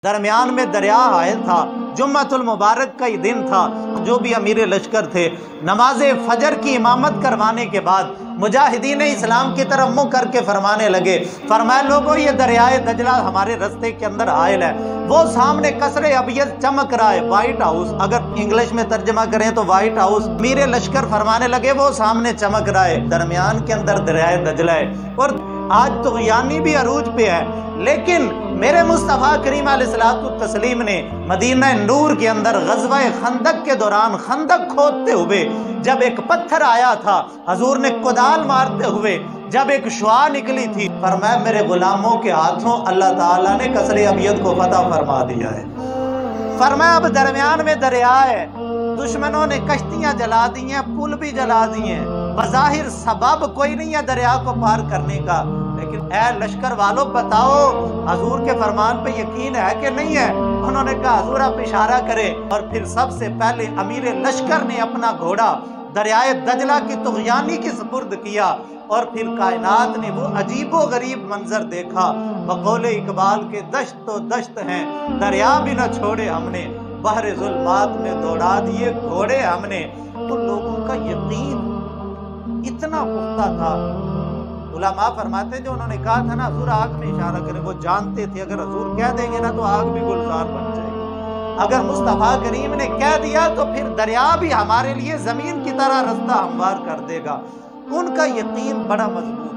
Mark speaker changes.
Speaker 1: درمیان میں دریا حائل تھا، جمعۃ المبارک کا ہی دن تھا۔ جو بھی امیر لشکر تھے نماز فجر کی امامت کروانے کے بعد مجاہدین اسلام کی طرف منہ کر کے فرمانے لگے، فرمایا لوگوں یہ دریائے دجلہ ہمارے رستے کے اندر حائل ہے، وہ سامنے قصر ابیض چمک رہا ہے، وائٹ ہاؤس، اگر انگلش میں ترجمہ کریں تو وائٹ ہاؤس۔ امیر لشکر فرمانے لگے وہ سامنے چمک رہا ہے، درمیان کے اندر دریائے دجلہ ہے، اور آج طغیانی بھی عروج پہ ہے، لیکن میرے مصطفیٰ کریم علیہ الصلوۃ والتسلیم نے مدینہ نور کے اندر غزوہ خندق کے دوران خندق کھودتے ہوئے جب ایک پتھر آیا تھا، حضور نے کدال مارتے ہوئے جب ایک شعاع نکلی تھی، فرمایا میرے غلاموں کے ہاتھوں اللہ تعالیٰ نے قصر ابیض کو فتح فرما دیا ہے۔ فرمایا اب درمیان میں دریا ہے، دشمنوں نے کشتیاں جلا دی ہیں، پل بھی جلا دیے ہیں، بظاہر سبب کوئی نہیں ہے دریا کو پار کرنے کا، لیکن اے لشکر والوں بتاؤ حضور کے فرمان پہ یقین ہے کہ نہیں ہے؟ انہوں نے کہا حضور آپ اشارہ کریں، اور پھر سب سے پہلے امیر لشکر نے اپنا گھوڑا دریائے دجلہ کی طغیانی کی سپرد کیا، اور پھر کائنات نے وہ عجیب و غریب منظر دیکھا۔ بقول اقبال کے دشت و دشت ہیں دریا بھی نہ چھوڑے ہم نے، بحر ظلمات میں دوڑا دیے گھوڑے ہم نے۔ تو لوگوں کا یقین اتنا پختہ تھا، علماء فرماتے ہیں جو انہوں نے کہا تھا نا حضور آگ میں اشارہ کریں، وہ جانتے تھے اگر حضور کہہ دیں گے نا تو آگ بھی گلزار بن جائے گی، اگر مصطفیٰ کریم نے کہہ دیا تو پھر دریا بھی ہمارے لیے زمین کی طرح رستہ ہموار کر دے گا۔ ان کا یقین بڑا مضبوط